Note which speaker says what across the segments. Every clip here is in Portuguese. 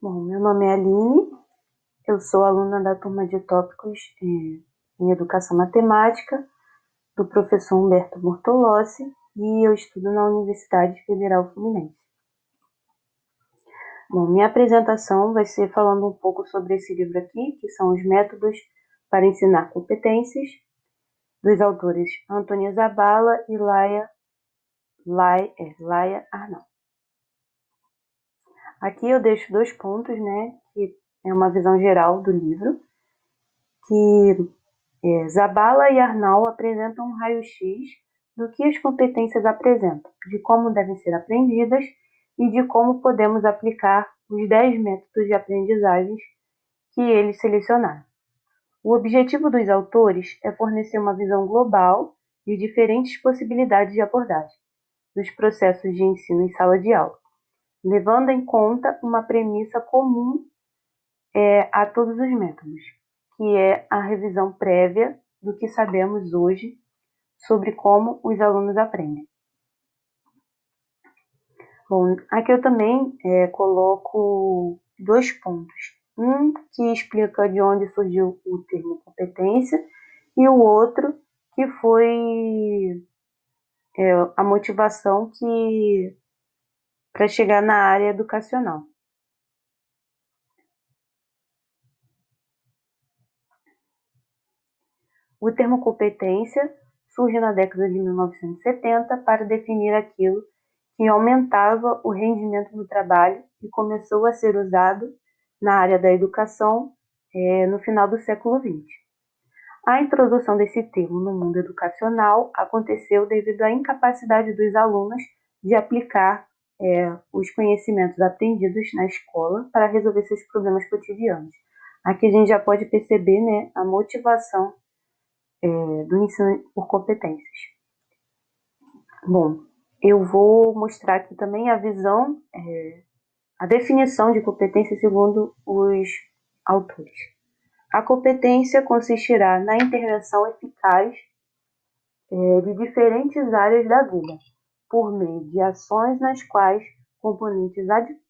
Speaker 1: Bom, meu nome é Aline, eu sou aluna da turma de tópicos em Educação Matemática, do professor Humberto Bortolossi, e eu estudo na Universidade Federal Fluminense. Bom, minha apresentação vai ser falando um pouco sobre esse livro aqui, que são os métodos para ensinar competências, dos autores Antônia Zabala e Laia Arnal. Aqui eu deixo 2 pontos, né, que é uma visão geral do livro, que Zabala e Arnal apresentam um raio-x do que as competências apresentam, de como devem ser aprendidas e de como podemos aplicar os 10 métodos de aprendizagens que eles selecionaram. O objetivo dos autores é fornecer uma visão global de diferentes possibilidades de abordagem dos processos de ensino em sala de aula, levando em conta uma premissa comum a todos os métodos, que é a revisão prévia do que sabemos hoje sobre como os alunos aprendem. Bom, aqui eu também coloco 2 pontos. Um que explica de onde surgiu o termo competência e o outro que foi a motivação para chegar na área educacional. O termo competência surge na década de 1970 para definir aquilo que aumentava o rendimento no trabalho e começou a ser usado na área da educação no final do século XX. A introdução desse termo no mundo educacional aconteceu devido à incapacidade dos alunos de aplicar os conhecimentos aprendidos na escola para resolver seus problemas cotidianos. Aqui a gente já pode perceber, né, a motivação do ensino por competências. Bom, eu vou mostrar aqui também a visão, a definição de competência segundo os autores. A competência consistirá na intervenção eficaz de diferentes áreas da vida, por meio de ações nas quais componentes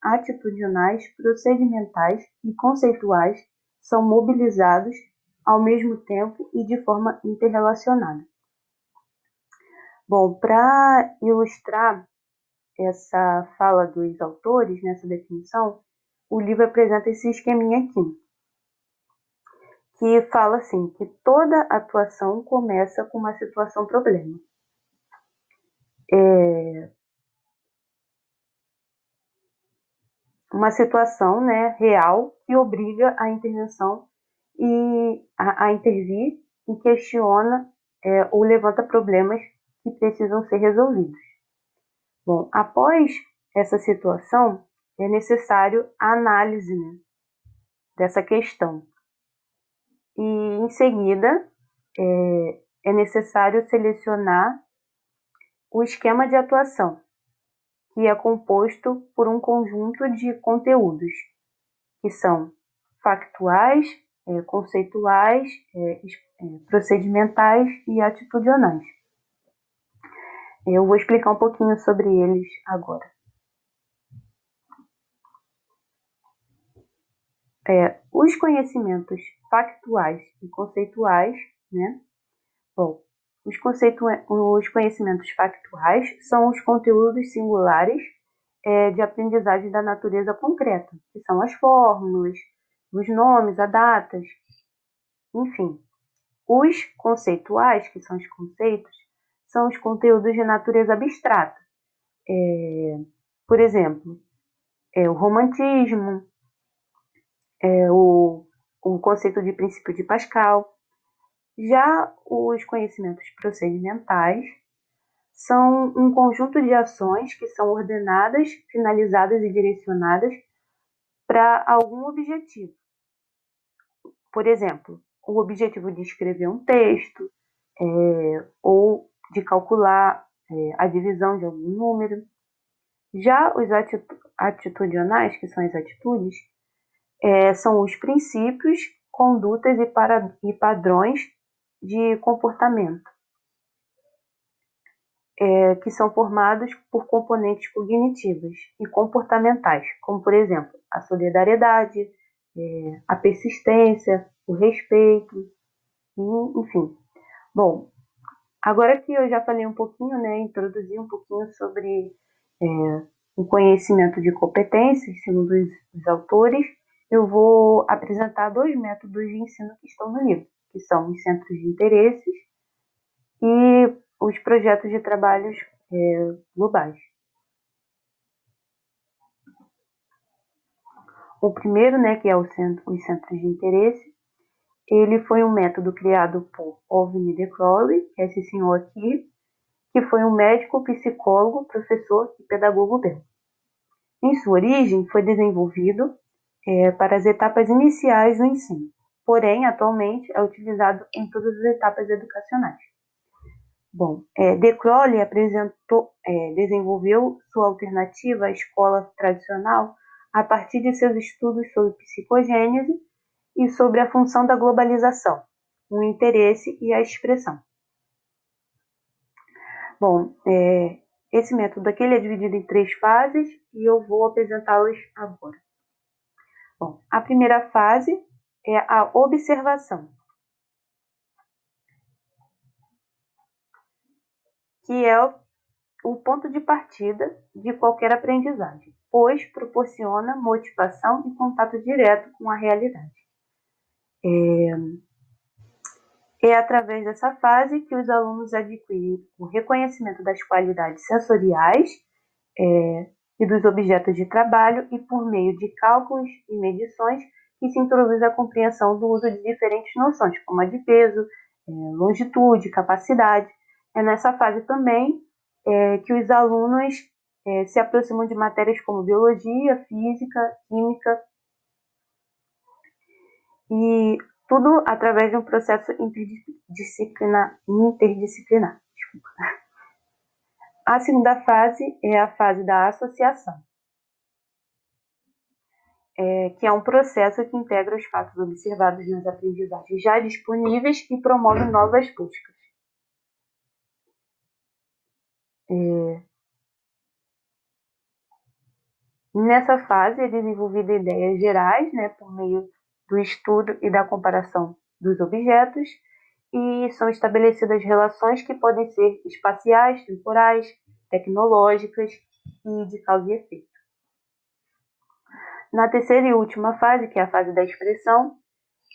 Speaker 1: atitudinais, procedimentais e conceituais são mobilizados ao mesmo tempo e de forma interrelacionada. Bom, para ilustrar essa fala dos autores nessa definição, o livro apresenta esse esqueminha aqui, que fala assim, que toda atuação começa com uma situação-problema. Uma situação, né, real que obriga a intervenção e a intervir e questiona ou levanta problemas que precisam ser resolvidos. Bom, após essa situação, é necessário a análise, né, dessa questão. E, em seguida, é necessário selecionar o esquema de atuação, que é composto por um conjunto de conteúdos, que são factuais, conceituais, procedimentais e atitudinais. Eu vou explicar um pouquinho sobre eles agora. Os conhecimentos factuais e conceituais, né? Bom, os conhecimentos factuais são os conteúdos singulares de aprendizagem da natureza concreta, que são as fórmulas, os nomes, as datas, enfim. Os conceituais, que são os conceitos, são os conteúdos de natureza abstrata. Por exemplo, o romantismo, o conceito de princípio de Pascal. Já os conhecimentos procedimentais são um conjunto de ações que são ordenadas, finalizadas e direcionadas para algum objetivo. Por exemplo, o objetivo de escrever um texto, ou de calcular a divisão de algum número. Já os atitudinais, que são as atitudes, são os princípios, condutas e padrões de comportamento. que são formados por componentes cognitivos e comportamentais, como, por exemplo, a solidariedade, a persistência, o respeito, enfim. Bom, agora que eu já falei um pouquinho, né, introduzi um pouquinho sobre o conhecimento de competências, segundo os autores, eu vou apresentar 2 métodos de ensino que estão no livro, que são os centros de interesses e os projetos de trabalhos globais. O primeiro, né, que é os centros de interesse, ele foi um método criado por Ovni de Crowley, que é esse senhor aqui, que foi um médico, psicólogo, professor e pedagogo belga. Em sua origem, foi desenvolvido para as etapas iniciais do ensino, porém, atualmente, é utilizado em todas as etapas educacionais. Bom, de Crowley desenvolveu sua alternativa à escola tradicional a partir de seus estudos sobre psicogênese e sobre a função da globalização, o interesse e a expressão. Bom, esse método aqui ele é dividido em 3 fases e eu vou apresentá-las agora. Bom, a primeira fase é a observação, que é o ponto de partida de qualquer aprendizagem, pois proporciona motivação e contato direto com a realidade. É através dessa fase que os alunos adquirem o reconhecimento das qualidades sensoriais e dos objetos de trabalho e por meio de cálculos e medições que se introduz a compreensão do uso de diferentes noções, como a de peso, longitude, capacidade. É nessa fase também que os alunos se aproximam de matérias como biologia, física, química, e tudo através de um processo interdisciplinar. Desculpa. A segunda fase é a fase da associação, que é um processo que integra os fatos observados nas aprendizagens já disponíveis e promove novas buscas. Nessa fase é desenvolvida ideias gerais, né, por meio do estudo e da comparação dos objetos, e são estabelecidas relações que podem ser espaciais, temporais, tecnológicas e de causa e efeito. Na terceira e última fase, que é a fase da expressão,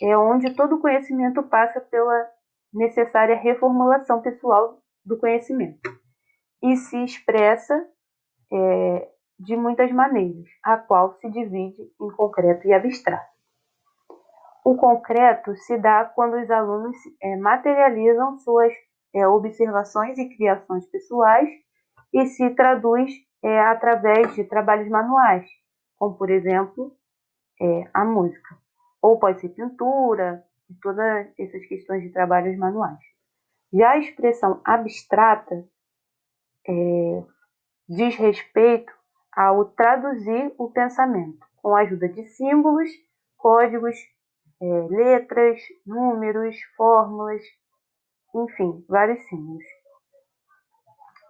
Speaker 1: é onde todo conhecimento passa pela necessária reformulação pessoal do conhecimento e se expressa de muitas maneiras, a qual se divide em concreto e abstrato. O concreto se dá quando os alunos materializam suas observações e criações pessoais e se traduz através de trabalhos manuais, como, por exemplo, a música. Ou pode ser pintura, e todas essas questões de trabalhos manuais. Já a expressão abstrata diz respeito ao traduzir o pensamento com a ajuda de símbolos, códigos, letras, números, fórmulas, enfim, vários símbolos.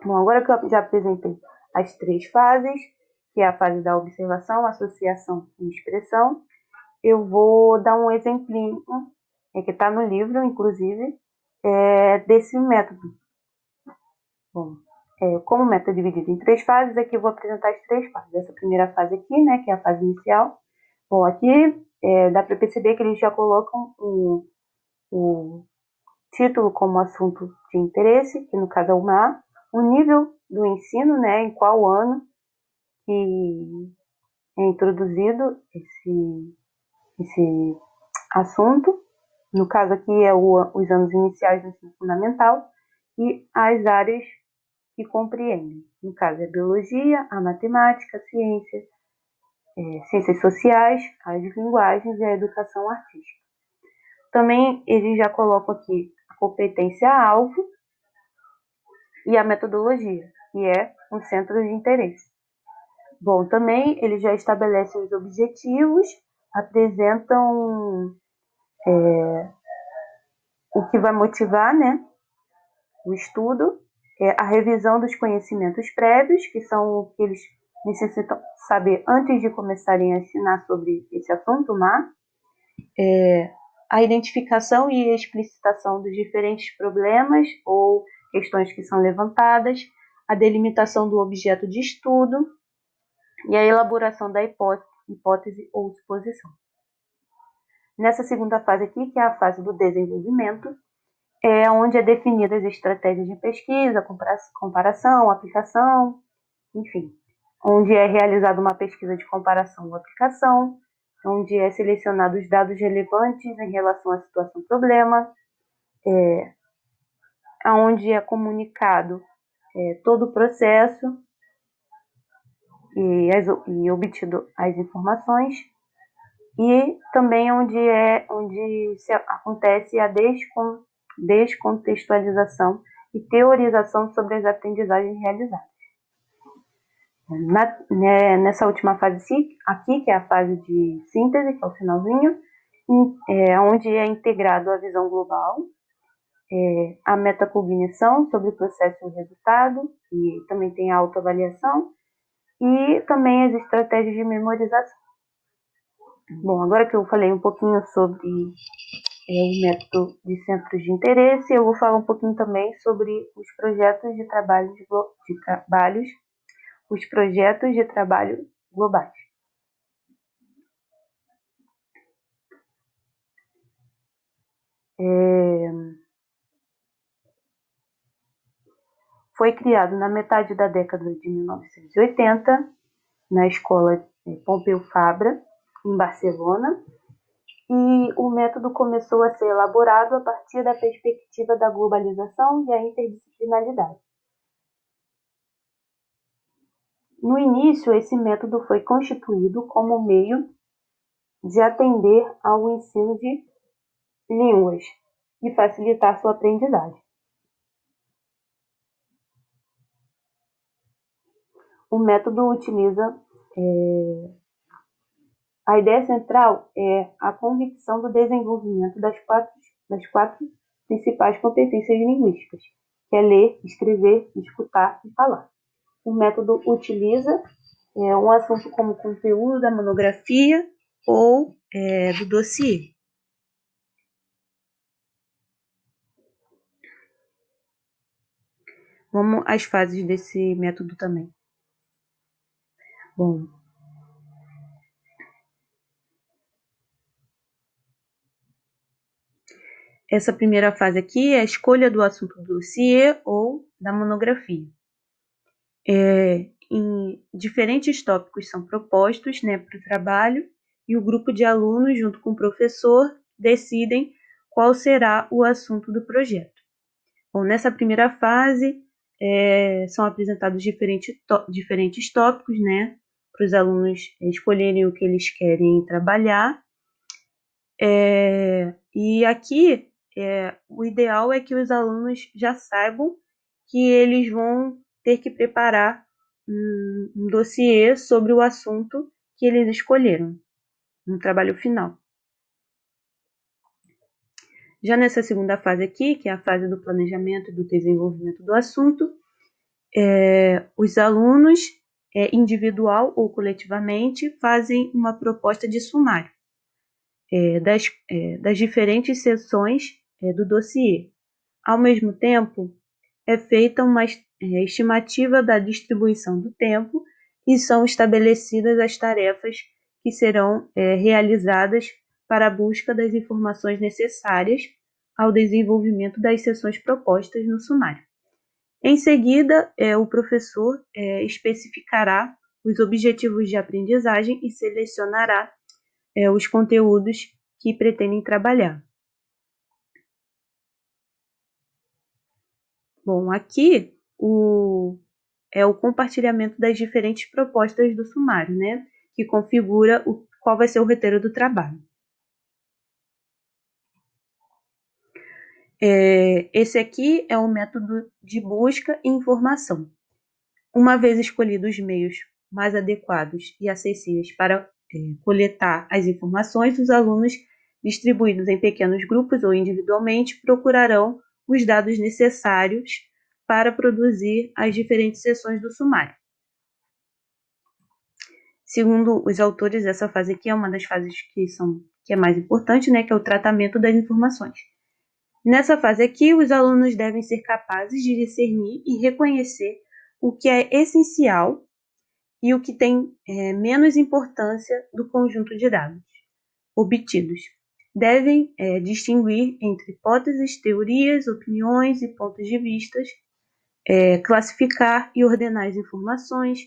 Speaker 1: Bom, agora que eu já apresentei as 3 fases, que é a fase da observação, associação e expressão, eu vou dar um exemplinho, que está no livro, inclusive, desse método. Bom, como o método é dividido em 3 fases, aqui eu vou apresentar as 3 fases. Essa primeira fase aqui, né, que é a fase inicial. Bom, aqui dá para perceber que eles já colocam o título como assunto de interesse, que no caso é o mar, o nível do ensino, né, em qual ano que é introduzido esse assunto. No caso aqui é os anos iniciais do ensino fundamental e as áreas que compreendem. No caso é a biologia, a matemática, a ciência, ciências sociais, as linguagens e a educação artística. Também eles já colocam aqui a competência-alvo e a metodologia, que é um centro de interesse. Bom, também eles já estabelecem os objetivos, apresentam o que vai motivar, né, o estudo, a revisão dos conhecimentos prévios, que são o que eles necessitam saber antes de começarem a ensinar sobre esse assunto, a identificação e explicitação dos diferentes problemas ou questões que são levantadas, a delimitação do objeto de estudo e a elaboração da hipótese ou suposição. Nessa segunda fase aqui, que é a fase do desenvolvimento, é onde é definida as estratégias de pesquisa, comparação, aplicação, enfim, onde é realizada uma pesquisa de comparação ou aplicação, onde é selecionado os dados relevantes em relação à situação-problema, onde é comunicado todo o processo e obtido as informações, e também onde acontece a descontextualização e teorização sobre as aprendizagens realizadas. Nessa última fase aqui, que é a fase de síntese, que é o finalzinho, onde é integrado a visão global, a metacognição sobre o processo e o resultado, e também tem a autoavaliação, e também as estratégias de memorização. Bom, agora que eu falei um pouquinho sobre o método de centros de interesse, eu vou falar um pouquinho também sobre os projetos de trabalho globais. Foi criado na metade da década de 1980, na escola Pompeu Fabra, em Barcelona, e o método começou a ser elaborado a partir da perspectiva da globalização e a interdisciplinaridade. No início, esse método foi constituído como meio de atender ao ensino de línguas e facilitar sua aprendizagem. O método utiliza a ideia central é a convicção do desenvolvimento das quatro principais competências linguísticas, que é ler, escrever, escutar e falar. O método utiliza um assunto como conteúdo da monografia ou do dossiê. Vamos às fases desse método também. Bom, essa primeira fase aqui é a escolha do assunto do dossiê ou da monografia. Em diferentes tópicos são propostos para o trabalho e o grupo de alunos, junto com o professor, decidem qual será o assunto do projeto. Bom, nessa primeira fase, são apresentados diferentes tópicos, para os alunos escolherem o que eles querem trabalhar. E aqui, o ideal é que os alunos já saibam que eles vão ter que preparar um dossiê sobre o assunto que eles escolheram, no trabalho final. Já nessa segunda fase aqui, que é a fase do planejamento e do desenvolvimento do assunto, os alunos, individual ou coletivamente, fazem uma proposta de sumário das diferentes seções do dossiê. Ao mesmo tempo, é feita uma estimativa da distribuição do tempo e são estabelecidas as tarefas que serão realizadas para a busca das informações necessárias ao desenvolvimento das seções propostas no sumário. Em seguida, o professor especificará os objetivos de aprendizagem e selecionará os conteúdos que pretendem trabalhar. Bom, aqui é o compartilhamento das diferentes propostas do sumário, que configura qual vai ser o roteiro do trabalho. Esse aqui é o método de busca e informação. Uma vez escolhidos os meios mais adequados e acessíveis para coletar as informações, os alunos, distribuídos em pequenos grupos ou individualmente, procurarão os dados necessários para produzir as diferentes seções do sumário. Segundo os autores, essa fase aqui é uma das fases que é mais importante, né, que é o tratamento das informações. Nessa fase aqui, os alunos devem ser capazes de discernir e reconhecer o que é essencial e o que tem menos importância do conjunto de dados obtidos. Devem distinguir entre hipóteses, teorias, opiniões e pontos de vista, classificar e ordenar as informações,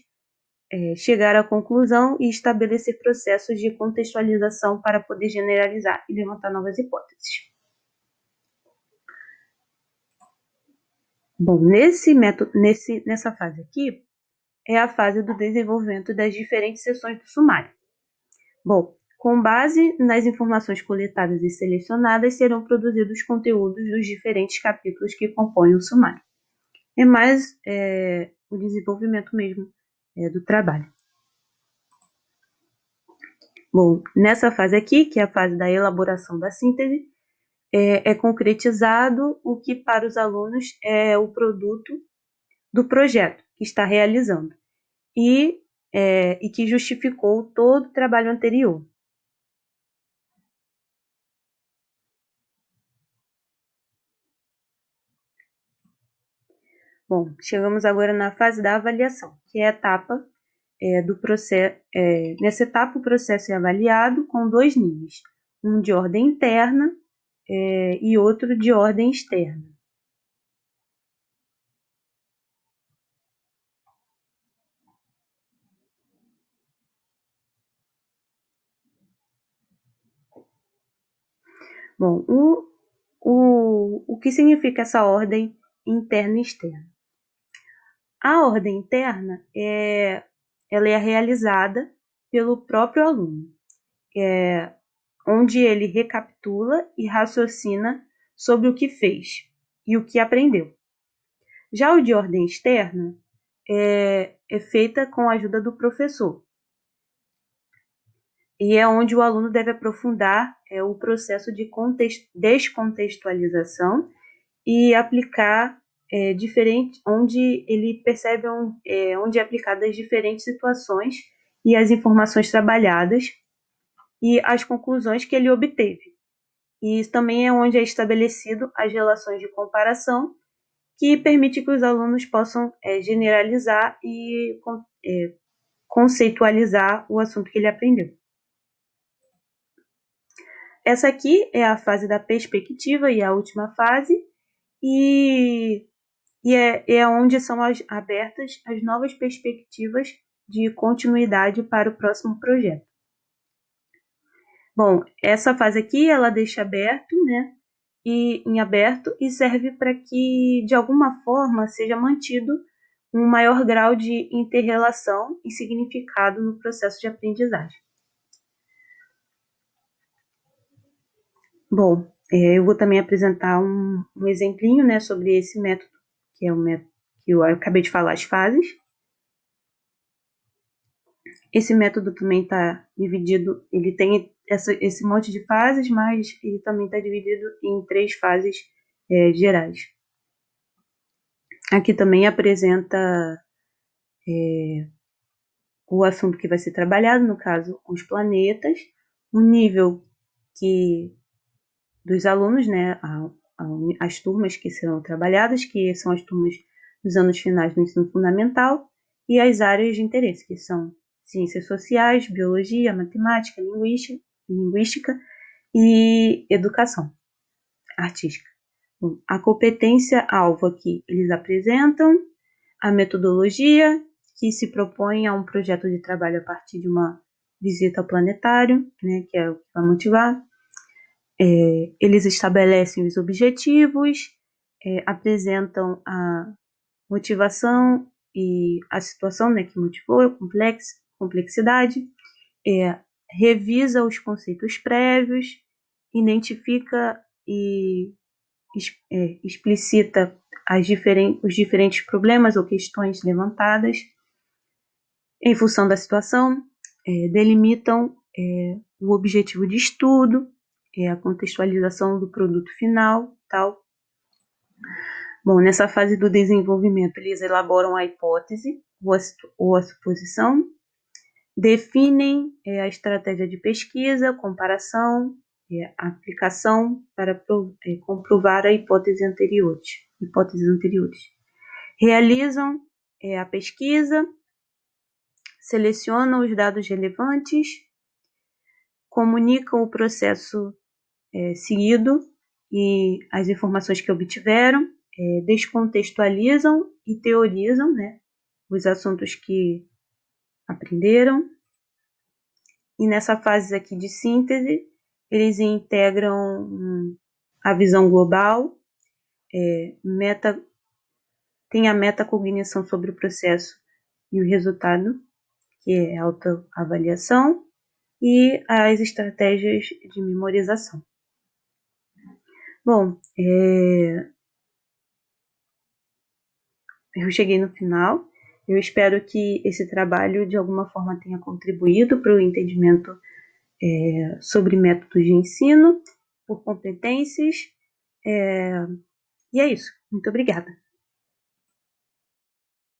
Speaker 1: chegar à conclusão e estabelecer processos de contextualização para poder generalizar e levantar novas hipóteses. Bom, nessa fase aqui, é a fase do desenvolvimento das diferentes seções do sumário. Bom, com base nas informações coletadas e selecionadas, serão produzidos conteúdos dos diferentes capítulos que compõem o sumário. É mais o desenvolvimento mesmo do trabalho. Bom, nessa fase aqui, que é a fase da elaboração da síntese, é concretizado o que para os alunos é o produto do projeto que está realizando e que justificou todo o trabalho anterior. Bom, chegamos agora na fase da avaliação, que é a etapa do processo. Nessa etapa, o processo é avaliado com 2 níveis, um de ordem interna e outro de ordem externa. Bom, o que significa essa ordem interna e externa? A ordem interna ela é realizada pelo próprio aluno, onde ele recapitula e raciocina sobre o que fez e o que aprendeu. Já o de ordem externa é feita com a ajuda do professor, e é onde o aluno deve aprofundar o processo de descontextualização e aplicar onde ele percebe onde é aplicada as diferentes situações e as informações trabalhadas e as conclusões que ele obteve. E isso também é onde é estabelecido as relações de comparação, que permite que os alunos possam generalizar e conceitualizar o assunto que ele aprendeu. Essa aqui é a fase da perspectiva e a última fase, e é onde são abertas as novas perspectivas de continuidade para o próximo projeto. Bom, essa fase aqui ela deixa aberto, né, em aberto e serve para que, de alguma forma, seja mantido um maior grau de inter-relação e significado no processo de aprendizagem. Bom, eu vou também apresentar um exemplinho, né, sobre esse método, que é o método que eu acabei de falar, as fases. Esse método também está dividido, ele tem esse monte de fases, mas ele também está dividido em 3 fases gerais. Aqui também apresenta o assunto que vai ser trabalhado, no caso, os planetas, o nível dos alunos, né, as turmas que serão trabalhadas, que são as turmas dos anos finais do ensino fundamental, e as áreas de interesse, que são ciências sociais, biologia, matemática, linguística e educação artística. Bom, a competência-alvo aqui eles apresentam a metodologia, que se propõe a um projeto de trabalho a partir de uma visita ao planetário, né, que é o que vai motivar. Eles estabelecem os objetivos, apresentam a motivação e a situação, né, que motivou, a complexidade, revisa os conceitos prévios, identifica e explicita os diferentes problemas ou questões levantadas em função da situação, delimitam o objetivo de estudo, a contextualização do produto final, tal. Bom, nessa fase do desenvolvimento, eles elaboram a hipótese ou a suposição, definem a estratégia de pesquisa, comparação, aplicação para comprovar hipóteses anteriores. Realizam a pesquisa, selecionam os dados relevantes, comunicam o processo seguido e as informações que obtiveram, descontextualizam e teorizam, né, os assuntos que aprenderam. E nessa fase aqui de síntese, eles integram a visão global, tem a metacognição sobre o processo e o resultado, que é a autoavaliação, e as estratégias de memorização. Bom, eu cheguei no final. Eu espero que esse trabalho, de alguma forma, tenha contribuído para o entendimento sobre métodos de ensino por competências. E é isso. Muito obrigada.